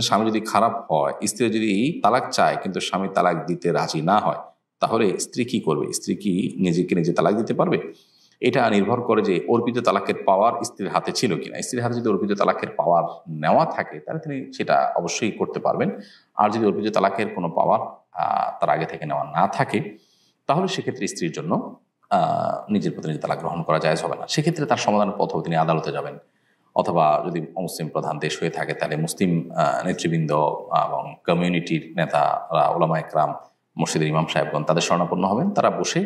স্বামী যদি খারাপ হয়, স্ত্রী যদি তালাক চায় কিন্তু স্বামী তালাক দিতে রাজি না হয়, তাহলে স্ত্রী কি করবে? স্ত্রী কি নিজেকে নিজে তালাক দিতে পারবে? এটা নির্ভর করে যে অর্পিত তালাকের পাওয়ার স্ত্রীর হাতে ছিল কিনা। স্ত্রীর হাতে যদি অর্পিত তালাকের পাওয়ার নেওয়া থাকে তাহলে তিনি সেটা অবশ্যই করতে পারবেন। আর যদি অর্পিত তালাকের কোনো পাওয়ার তার আগে থেকে নেওয়া না থাকে, তাহলে সেক্ষেত্রে স্ত্রীর জন্য নিজের প্রতি নিজে তালাক গ্রহণ করা জায়েজ হবে না। সেক্ষেত্রে তার সমাধানের পথ হবে তিনি আদালতে যাবেন, অথবা যদি মুসলিম প্রধান দেশ হয়ে থাকে তাহলে মুসলিম নেতৃবৃন্দ এবং কমিউনিটির নেতারা, ওলামা একরাম, মসজিদের ইমাম সাহেবগণ তাদের শরণাপন্ন হবেন। তারা বসে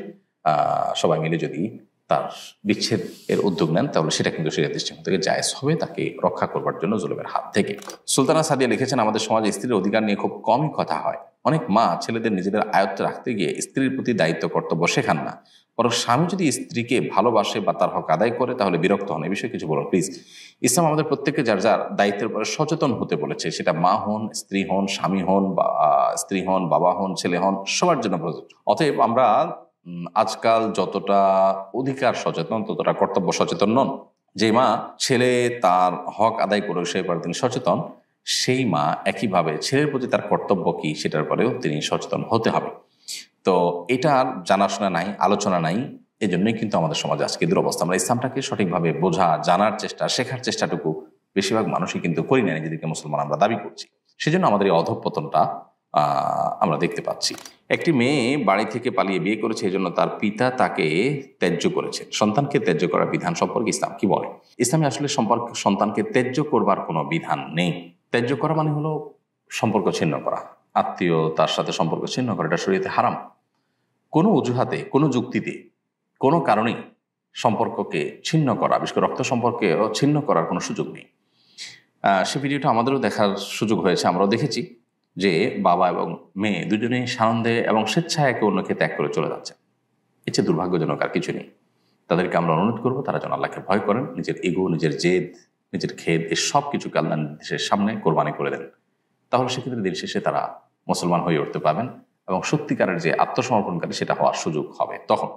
সবাই মিলে যদি তার বিচ্ছেদ এর উদ্যোগ নেন তাহলে সেটা কিন্তু শরীয়তের দৃষ্টিকোণ থেকে জায়েজ হবে, তাকে রক্ষা করবার জন্য জুলুমের হাত থেকে। সুলতানা সাদিয়া লিখেছেন, আমাদের সমাজে স্ত্রীর অধিকার নিয়ে খুব কমই কথা হয়। অনেক মা ছেলেদের নিজেদের আয়ত্তে রাখতে গিয়ে স্ত্রীর প্রতি দায়িত্ব কর্তব্য শেখান না, বরং স্বামী যদি স্ত্রীকে ভালোবাসে বা তার হক আদায় করে তাহলে বিরক্ত হন। এই বিষয়ে কিছু বলুন প্লিজ। ইসলাম আমাদের প্রত্যেককে যার যার দায়িত্বের উপরে সচেতন হতে বলেছে, সেটা মা হন, স্ত্রী হন, স্বামী হন, বা স্ত্রী হন, বাবা হন, ছেলে হন, সবার জন্য প্রযোজ্য। অতএব আমরা আজকাল যতটা অধিকার সচেতন ততটা কর্তব্য সচেতন নন। যে মা ছেলে তার হক আদায় করে সে ব্যাপারে তিনি সচেতন, সেই মা একইভাবে ছেলের প্রতি তার কর্তব্য কি সেটার পরেও তিনি সচেতন হতে হবে। তো এটার জানাশোনা নাই, আলোচনা নাই, এই জন্যই কিন্তু আমাদের সমাজে আজকে দুরবস্থা। আমরা ইসলামটাকে সঠিকভাবে বোঝা, জানার চেষ্টা, শেখার চেষ্টাটুকু বেশিরভাগ মানুষই কিন্তু করি না, নিজেদেরকে মুসলমান আমরা দাবি করছি। সেজন্য আমাদের এই অধঃপতনটা আমরা দেখতে পাচ্ছি। একটি মেয়ে বাড়ি থেকে পালিয়ে বিয়ে করেছে, এই জন্য তার পিতা তাকে ত্যায্য করেছে। সন্তানকে ত্যায্য করার বিধান সম্পর্কে ইসলাম কি বলে? ইসলামে আসলে সন্তানকে ত্যায্য করবার কোনো বিধান নেই। ত্যায্য করা মানে হলো সম্পর্ক ছিন্ন করা, আত্মীয়তার সাথে সম্পর্ক ছিন্ন করা। এটা শরীয়তে হারাম। কোনো অজুহাতে, কোনো যুক্তিতে, কোনো কারণেই সম্পর্ককে ছিন্ন করা, বিশেষ করে রক্ত সম্পর্কে ছিন্ন করার কোনো সুযোগ নেই। সে ভিডিওটা আমাদেরও দেখার সুযোগ হয়েছে। আমরাও দেখেছি যে বাবা এবং মেয়ে দুজনেই সানন্দে এবং স্বেচ্ছায় একে অন্যকে ত্যাগ করে চলে যাচ্ছে। এর চেয়ে দুর্ভাগ্যজনক আর কিছু নেই। তাদেরকে আমরা অনুরোধ করবো তারা যেন আল্লাহকে ভয় করেন, নিজের ইগো, নিজের জেদ, নিজের খেদ, এই সব কিছুকে আল্লাহর নির্দেশের সামনে কোরবানি করে দেন। তাহলে সেক্ষেত্রে দিন শেষে তারা মুসলমান হয়ে উঠতে পারবেন এবং সত্যিকারের যে আত্মসমর্পণকারী সেটা হওয়ার সুযোগ হবে তখন।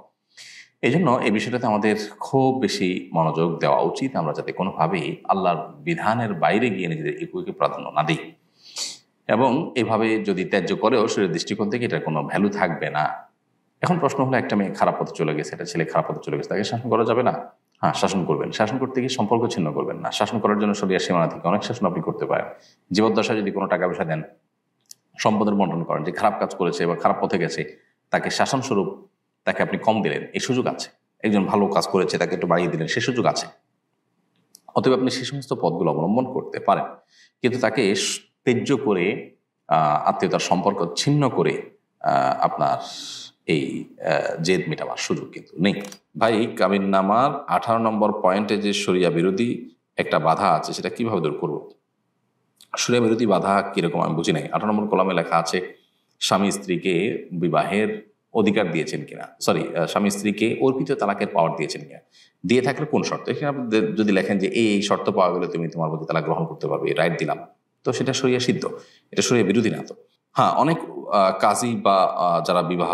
এই জন্য এই বিষয়টাতে আমাদের খুব বেশি মনোযোগ দেওয়া উচিত, আমরা যাতে কোনোভাবেই আল্লাহর বিধানের বাইরে গিয়ে নিজেদের ইগোকে প্রাধান্য না দিই। এবং এভাবে যদি ত্যায্য করেও শরীরের দৃষ্টিকোণ থেকে এটার কোনো ভ্যালু থাকবে না। এখন প্রশ্ন হলো, একটা মেয়ে খারাপ পথে চলে গেছে, একটা ছেলে খারাপ পথে চলে গেছে, তাকে শাসন করা যাবে না? হ্যাঁ, শাসন করবেন। শাসন করতে গিয়ে সম্পর্ক ছিন্ন করবেন না। শাসন করার জন্য শরীরের সীমানা থেকে অনেক শাসন আপনি করতে পারেন। জীবদ্দশায় যদি কোনো টাকা পয়সা দেন, সম্পদের বন্টন করেন, যে খারাপ কাজ করেছে বা খারাপ পথে গেছে তাকে শাসন স্বরূপ তাকে আপনি কম দিলেন, এই সুযোগ আছে। একজন ভালো কাজ করেছে তাকে একটু বাড়িয়ে দিলেন, সে সুযোগ আছে। অতএব আপনি সেই সমস্ত পথগুলো অবলম্বন করতে পারেন, কিন্তু তাকে ত্যায্য করে আত্মীয়তার সম্পর্ক ছিন্ন করে আপনার এই জেদ মেটাবার সুযোগ কিন্তু নেই। ভাই, কাবিননামার 18 নম্বর পয়েন্টে যে শরিয়া বিরোধী একটা বাধা আছে সেটা কিভাবে দূর করব? শরিয়া বিরোধী বাধা কিরকম আমি বুঝি নাই। 18 নম্বর কলামে লেখা আছে স্বামী স্ত্রীকে বিবাহের অধিকার দিয়েছেন কিনা, স্বামী স্ত্রীকে অর্পিত তালাকের পাওয়ার দিয়েছেন কিনা, দিয়ে থাকলে কোন শর্ত। এখানে আপনি যদি লেখেন যে এই শর্ত পাওয়া গেলে তুমি তোমার প্রতি তালাক গ্রহণ করতে পারবে, রাইট দিলাম, তো সেটা শরিয়া সিদ্ধ, এটা শরিয়া বিরোধী না। তো হ্যাঁ, অনেক কাজী বা যারা বিবাহ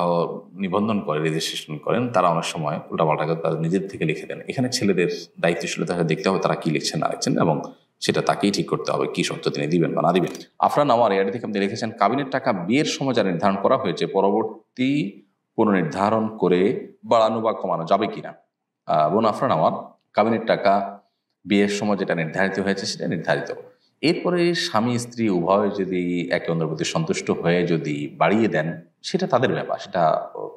নিবন্ধন করে, রেজিস্ট্রেশন করেন, তারা অনেক সময় উল্টাপাল্টা তাদের নিজের থেকে লিখে দেন। এখানে ছেলেদের দায়িত্বশীলতা দেখতে হবে তারা কি লিখছেন না লিখছেন, এবং সেটা তাকেই ঠিক করতে হবে কি শর্ত তিনি দিবেন বা না দিবেন। আফরান আমার এর থেকে আপনি লিখেছেন, কাবিনের টাকা বিয়ের সময় যা নির্ধারণ করা হয়েছে পরবর্তী পুনর্নির্ধারণ করে বাড়ানো বা কমানো যাবে কিনা। বোন আফরান আমার, কাবিনের টাকা বিয়ের সময় যেটা নির্ধারিত হয়েছে সেটা নির্ধারিত। এরপরে স্বামী স্ত্রী উভয় যদি একে অন্যের প্রতি সন্তুষ্ট হয়ে যদি বাড়িয়ে দেন সেটা তাদের ব্যাপার, সেটা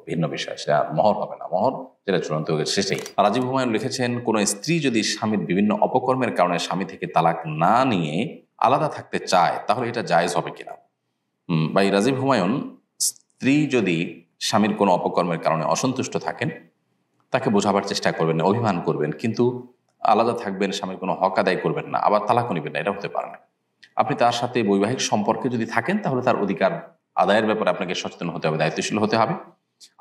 ভিন্ন বিষয়, সেটা মহর হবে না। মহর যেটা চূড়ান্ত হয়ে গেছে সেটাই। রাজীব হুমায়ুন লিখেছেন, কোনো স্ত্রী যদি স্বামীর বিভিন্ন অপকর্মের কারণে স্বামী থেকে তালাক না নিয়ে আলাদা থাকতে চায় তাহলে এটা জায়েজ হবে কিনা। ভাই রাজীব হুমায়ুন, স্ত্রী যদি স্বামীর কোনো অপকর্মের কারণে অসন্তুষ্ট থাকেন তাকে বোঝাবার চেষ্টা করবেন, অভিমান করবেন, কিন্তু আলাদা থাকবেন, স্বামীর কোনো হক আদায় করবেন না, আবার তালাকও নেবেন না, এটা হতে পারে না। আপনি তার সাথে বৈবাহিক সম্পর্কে যদি থাকেন তাহলে তার অধিকার আদায়ের ব্যাপারে আপনাকে সচেতন হতে হবে, দায়িত্বশীল হতে হবে।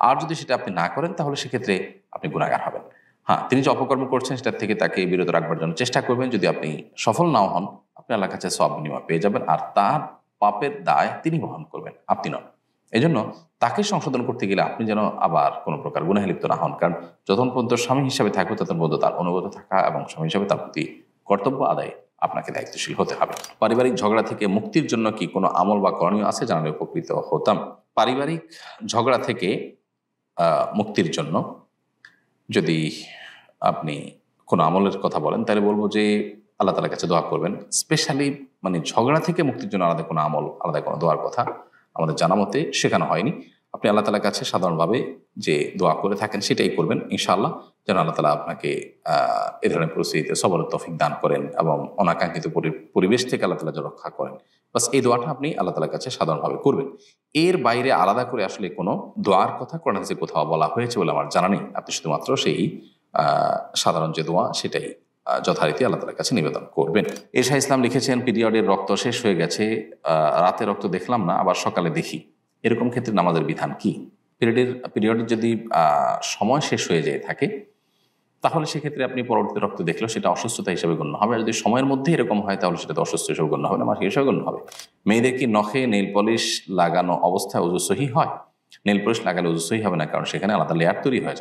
আর যদি সেটা আপনি না করেন তাহলে সেক্ষেত্রে আপনি গুনাহগার হবেন। হ্যাঁ, তিনি যে অপকর্ম করছেন সেটা থেকে তাকে বিরত রাখবার জন্য চেষ্টা করবেন। যদি আপনি সফল নাও হন, আপনি আল্লাহর কাছে সওয়াব বিনিময় পেয়ে যাবেন, আর তার পাপের দায় তিনি বহন করবেন, আপনি নন। এই জন্য তাকে সংশোধন করতে গেলে আপনি যেন আবার কোনো প্রকার গুনাহে লিপ্ত না হন। কারণ যতক্ষণ পর্যন্ত স্বামী হিসাবে থাকবে ততক্ষণ পর্যন্ত তার অনুগত থাকা এবং স্বামী হিসাবে তার প্রতি কর্তব্য আদায় আপনাকে দায়িত্বশীল হতে হবে। পারিবারিক ঝগড়া থেকে মুক্তির জন্য কি কোনো আমল বা করণীয় আছে, জানালে উপকৃত হতাম। পারিবারিক ঝগড়া থেকে মুক্তির জন্য যদি আপনি কোনো আমলের কথা বলেন, তাহলে বলবো যে আল্লাহ তাআলার কাছে দোয়া করবেন। স্পেশালি মানে ঝগড়া থেকে মুক্তির জন্য আলাদা কোনো আমল, আলাদা কোনো দোয়ার কথা আমাদের জানা মতে শেখানো হয়নি। আপনি আল্লাহ তাআলার কাছে সাধারণভাবে যে দোয়া করে থাকেন সেটাই করবেন ইনশাআল্লাহ, যেন আল্লাহ তাআলা আপনাকে এ ধরনের পরিস্থিতিতে সবরের তৌফিক দান করেন এবং অনাকাঙ্ক্ষিত পরিবেশ থেকে আল্লাহ তাআলা যেন রক্ষা করেন। বাস এই দোয়াটা আপনি আল্লাহ তাআলার কাছে সাধারণভাবে করবেন। এর বাইরে আলাদা করে আসলে কোনো দোয়ার কথা কোরআন হাদিসে কোথাও বলা হয়েছে বলে আমার জানা নেই। আপনি শুধুমাত্র সেই সাধারণ যে দোয়া সেটাই যথারীতি আল্লাহ তাআলার কাছে নিবেদন করবেন। এশা ইসলাম লিখেছেন, পিরিয়ডের রক্ত শেষ হয়ে গেছে, রাতে রক্ত দেখলাম না, আবার সকালে দেখি, এরকম ক্ষেত্রে নামাজের বিধান কি? পিরিয়ডের যদি সময় শেষ হয়ে যেয়ে থাকে তাহলে সেক্ষেত্রে আপনি পরবর্তী রক্ত দেখলেও সেটা অসুস্থতা হিসেবে গণ্য হবে। আর যদি সময়ের মধ্যে এরকম হয় তাহলে সেটা তো অসুস্থ হিসেবে গণ্য হবে না, মাসিক হিসেবে গণ্য হবে। মেয়েদের কি নখে নেইল পলিশ লাগানো অবস্থায় ওযু সহি হয়? নেইল পলিশ লাগালে ওযু সহি হবে না, কারণ সেখানে আলাদা লেয়ার তৈরি হয়ে যায়।